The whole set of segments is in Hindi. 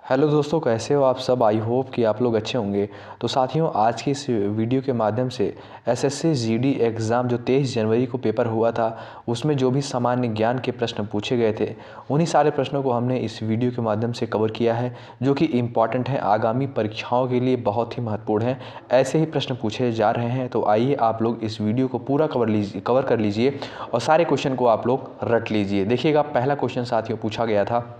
हेलो दोस्तों, कैसे हो आप सब। आई होप कि आप लोग अच्छे होंगे। तो साथियों, आज की इस वीडियो के माध्यम से एसएससी जीडी एग्ज़ाम जो 23 जनवरी को पेपर हुआ था, उसमें जो भी सामान्य ज्ञान के प्रश्न पूछे गए थे, उन्हीं सारे प्रश्नों को हमने इस वीडियो के माध्यम से कवर किया है, जो कि इम्पॉर्टेंट है, आगामी परीक्षाओं के लिए बहुत ही महत्वपूर्ण है। ऐसे ही प्रश्न पूछे जा रहे हैं, तो आइए आप लोग इस वीडियो को पूरा कवर कर लीजिए और सारे क्वेश्चन को आप लोग रट लीजिए। देखिएगा, पहला क्वेश्चन साथियों पूछा गया था,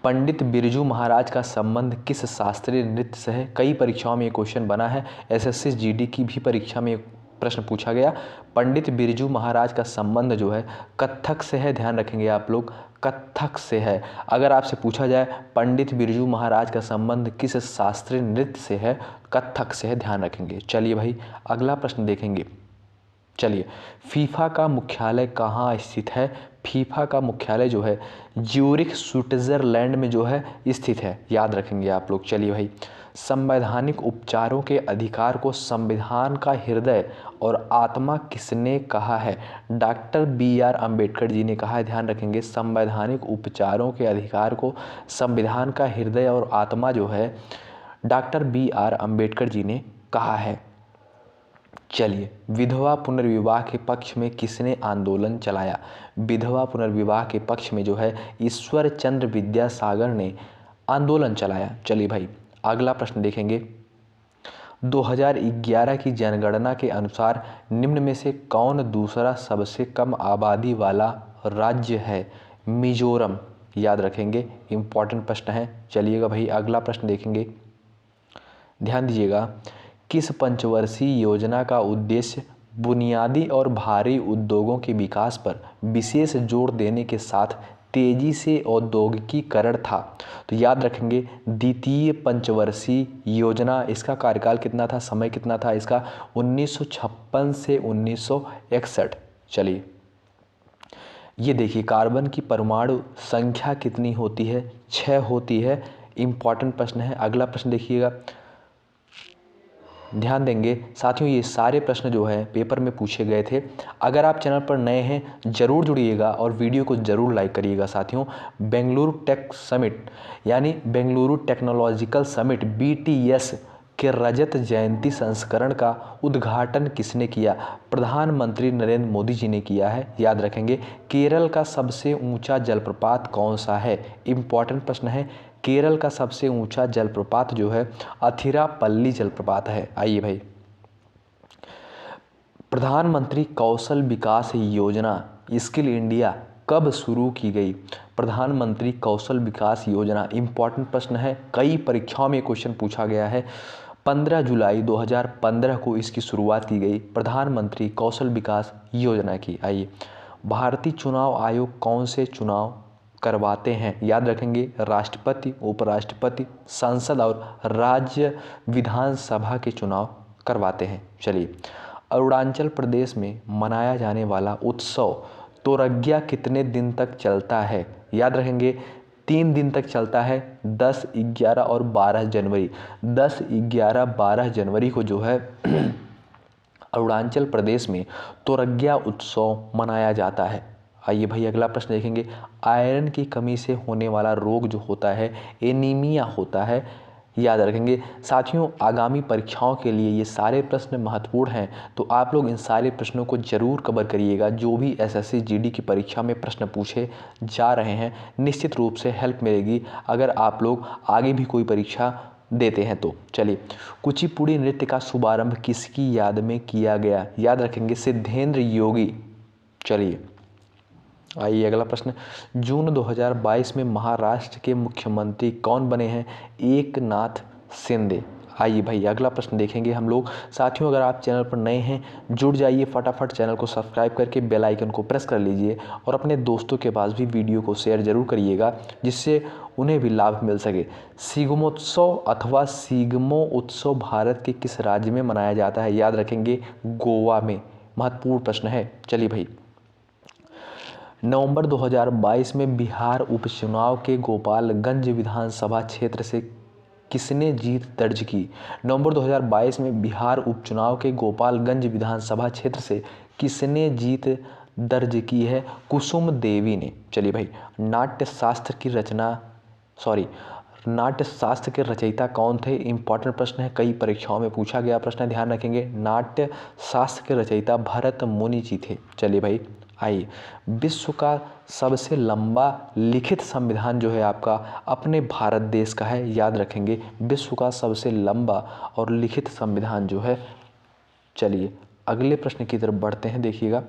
पंडित बिरजू महाराज का संबंध किस शास्त्रीय नृत्य से है। कई परीक्षाओं में ये क्वेश्चन बना है, एसएससी जीडी की भी परीक्षा में प्रश्न पूछा गया। पंडित बिरजू महाराज का संबंध जो है कत्थक से है, ध्यान रखेंगे आप लोग, कत्थक से है। अगर आपसे पूछा जाए पंडित बिरजू महाराज का संबंध किस शास्त्रीय नृत्य से है, कत्थक से है, ध्यान रखेंगे। चलिए भाई, अगला प्रश्न देखेंगे। चलिए, फीफा का मुख्यालय कहाँ स्थित है। फीफा का मुख्यालय जो है ज्यूरिख स्विट्जरलैंड में जो है स्थित है, याद रखेंगे आप लोग। चलिए भाई, संवैधानिक उपचारों के अधिकार को संविधान का हृदय और आत्मा किसने कहा है। डॉक्टर BR अम्बेडकर जी ने कहा है, ध्यान रखेंगे। संवैधानिक उपचारों के अधिकार को संविधान का हृदय और आत्मा जो है डॉक्टर BR अम्बेडकर जी ने कहा है। चलिए, विधवा पुनर्विवाह के पक्ष में किसने आंदोलन चलाया। विधवा पुनर्विवाह के पक्ष में जो है ईश्वर चंद्र विद्यासागर ने आंदोलन चलाया। चलिए भाई, अगला प्रश्न देखेंगे। 2011 की जनगणना के अनुसार निम्न में से कौन दूसरा सबसे कम आबादी वाला राज्य है। मिजोरम, याद रखेंगे, इंपॉर्टेंट प्रश्न है। चलिएगा भाई, अगला प्रश्न देखेंगे, ध्यान दीजिएगा। किस पंचवर्षीय योजना का उद्देश्य बुनियादी और भारी उद्योगों के विकास पर विशेष जोर देने के साथ तेजी से औद्योगिकीकरण था। तो याद रखेंगे, द्वितीय पंचवर्षीय योजना, इसका कार्यकाल कितना था, समय कितना था इसका, 1956 से 1961। चलिए, ये देखिए, कार्बन की परमाणु संख्या कितनी होती है, 6 होती है। इंपॉर्टेंट प्रश्न है। अगला प्रश्न देखिएगा, ध्यान देंगे साथियों, ये सारे प्रश्न जो है पेपर में पूछे गए थे। अगर आप चैनल पर नए हैं ज़रूर जुड़िएगा और वीडियो को ज़रूर लाइक करिएगा। साथियों, बेंगलुरु टेक समिट यानी बेंगलुरु टेक्नोलॉजिकल समिट BTS के रजत जयंती संस्करण का उद्घाटन किसने किया। प्रधानमंत्री नरेंद्र मोदी जी ने किया है, याद रखेंगे। केरल का सबसे ऊंचा जलप्रपात कौन सा है। इंपॉर्टेंट प्रश्न है। केरल का सबसे ऊंचा जलप्रपात जो है अथिरापल्ली जलप्रपात है। आइए भाई, प्रधानमंत्री कौशल विकास योजना स्किल इंडिया कब शुरू की गई। प्रधानमंत्री कौशल विकास योजना, इंपॉर्टेंट प्रश्न है, कई परीक्षाओं में क्वेश्चन पूछा गया है। 15 जुलाई 2015 को इसकी शुरुआत की गई, प्रधानमंत्री कौशल विकास योजना की। आइए, भारतीय चुनाव आयोग कौन से चुनाव करवाते हैं, याद रखेंगे। राष्ट्रपति, उपराष्ट्रपति, संसद और राज्य विधानसभा के चुनाव करवाते हैं। चलिए, अरुणाचल प्रदेश में मनाया जाने वाला उत्सव तोरग्या कितने दिन तक चलता है, याद रखेंगे। 3 दिन तक चलता है, 10, 11 और 12 जनवरी। 10, 11, 12 जनवरी को जो है अरुणाचल प्रदेश में तोरग्या उत्सव मनाया जाता है। आइए भाई, अगला प्रश्न देखेंगे। आयरन की कमी से होने वाला रोग जो होता है एनीमिया होता है, याद रखेंगे। साथियों, आगामी परीक्षाओं के लिए ये सारे प्रश्न महत्वपूर्ण हैं, तो आप लोग इन सारे प्रश्नों को जरूर कवर करिएगा। जो भी एसएससी जीडी की परीक्षा में प्रश्न पूछे जा रहे हैं, निश्चित रूप से हेल्प मिलेगी अगर आप लोग आगे भी कोई परीक्षा देते हैं तो। चलिए, कुचिपुड़ी नृत्य का शुभारंभ किसकी याद में किया गया, याद रखेंगे, सिद्धेंद्र योगी। चलिए, आइए अगला प्रश्न। जून 2022 में महाराष्ट्र के मुख्यमंत्री कौन बने हैं। एकनाथ शिंदे। आइए भाई, अगला प्रश्न देखेंगे हम लोग। साथियों, अगर आप चैनल पर नए हैं जुड़ जाइए, फटाफट चैनल को सब्सक्राइब करके बेल आइकन को प्रेस कर लीजिए और अपने दोस्तों के पास भी वीडियो को शेयर जरूर करिएगा, जिससे उन्हें भी लाभ मिल सके। सिग्मोत्सव अथवा सिग्मो उत्सव भारत के किस राज्य में मनाया जाता है, याद रखेंगे, गोवा में। महत्वपूर्ण प्रश्न है। चलिए भाई, नवंबर 2022 में बिहार उपचुनाव के गोपालगंज विधानसभा क्षेत्र से किसने जीत दर्ज की। नवंबर 2022 में बिहार उपचुनाव के गोपालगंज विधानसभा क्षेत्र से किसने जीत दर्ज की है। कुसुम देवी ने। चलिए भाई, नाट्य शास्त्र की रचना नाट्य शास्त्र के रचयिता कौन थे? इंपॉर्टेंट प्रश्न है, कई परीक्षाओं में पूछा गया प्रश्न है, ध्यान रखेंगे। नाट्य शास्त्र के रचयिता भरत मुनि जी थे। चलिए भाई आइए, विश्व का सबसे लंबा लिखित संविधान जो है आपका अपने भारत देश का है, याद रखेंगे। विश्व का सबसे लंबा और लिखित संविधान जो है। चलिए अगले प्रश्न की तरफ बढ़ते हैं, देखिएगा।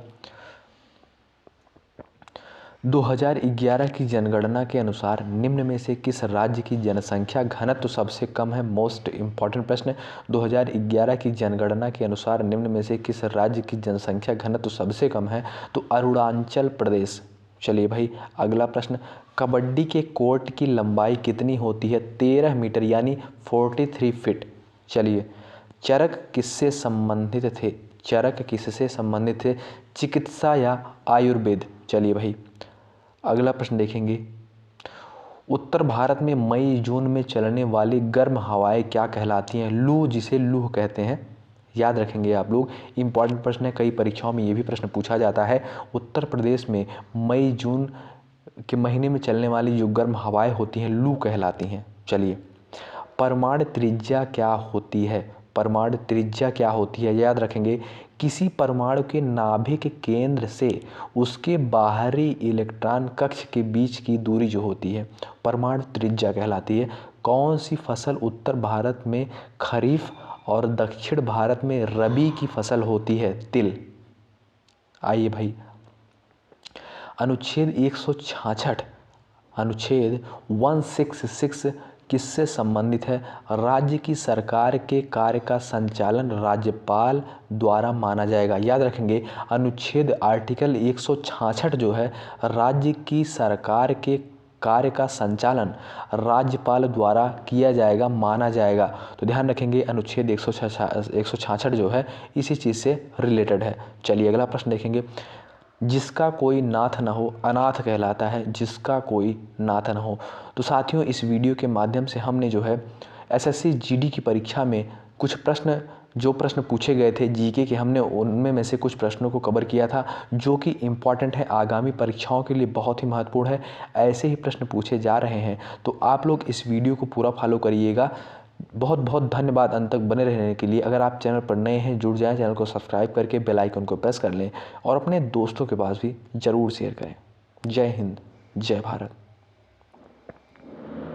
2011 की जनगणना के अनुसार निम्न में से किस राज्य की जनसंख्या घनत्व सबसे कम है? मोस्ट इम्पॉर्टेंट प्रश्न। 2011 की जनगणना के अनुसार निम्न में से किस राज्य की जनसंख्या घनत्व सबसे कम है? तो अरुणाचल प्रदेश। चलिए भाई अगला प्रश्न, कबड्डी के कोर्ट की लंबाई कितनी होती है? 13 मीटर यानी 43 फीट। चलिए, चरक किससे संबंधित थे? चरक किससे संबंधित थे? चिकित्सा या आयुर्वेद? चलिए भाई अगला प्रश्न देखेंगे। उत्तर भारत में मई जून में चलने वाली गर्म हवाएं क्या कहलाती हैं? लू, जिसे लू कहते हैं, याद रखेंगे आप लोग। इंपॉर्टेंट प्रश्न है, कई परीक्षाओं में ये भी प्रश्न पूछा जाता है। उत्तर प्रदेश में मई जून के महीने में चलने वाली जो गर्म हवाएं होती हैं लू कहलाती हैं। चलिए, परमाणु त्रिज्या क्या होती है? परमाणु त्रिज्या क्या होती है? याद रखेंगे, किसी परमाणु के नाभिक केंद्र से उसके बाहरी इलेक्ट्रॉन कक्ष के बीच की दूरी जो होती है परमाणु त्रिज्या कहलाती है। कौन सी फसल उत्तर भारत में खरीफ और दक्षिण भारत में रबी की फसल होती है? तिल। आइए भाई, अनुच्छेद 166 अनुच्छेद 166 किससे संबंधित है? राज्य की सरकार के कार्य का संचालन राज्यपाल द्वारा माना जाएगा। याद रखेंगे, अनुच्छेद आर्टिकल 166 जो है राज्य की सरकार के कार्य का संचालन राज्यपाल द्वारा किया जाएगा, माना जाएगा। तो ध्यान रखेंगे, अनुच्छेद 166 जो है इसी चीज़ से रिलेटेड है। चलिए अगला प्रश्न देखेंगे। जिसका कोई नाथ न हो अनाथ कहलाता है। जिसका कोई नाथ न हो। तो साथियों, इस वीडियो के माध्यम से हमने जो है एसएससी जीडी की परीक्षा में कुछ प्रश्न, जो प्रश्न पूछे गए थे जीके के, हमने उनमें में से कुछ प्रश्नों को कवर किया था जो कि इम्पॉर्टेंट है, आगामी परीक्षाओं के लिए बहुत ही महत्वपूर्ण है। ऐसे ही प्रश्न पूछे जा रहे हैं, तो आप लोग इस वीडियो को पूरा फॉलो करिएगा। बहुत बहुत धन्यवाद अंत तक बने रहने के लिए। अगर आप चैनल पर नए हैं, जुड़ जाएं, चैनल को सब्सक्राइब करके बेल आइकन को प्रेस कर लें और अपने दोस्तों के पास भी ज़रूर शेयर करें। जय हिंद, जय भारत।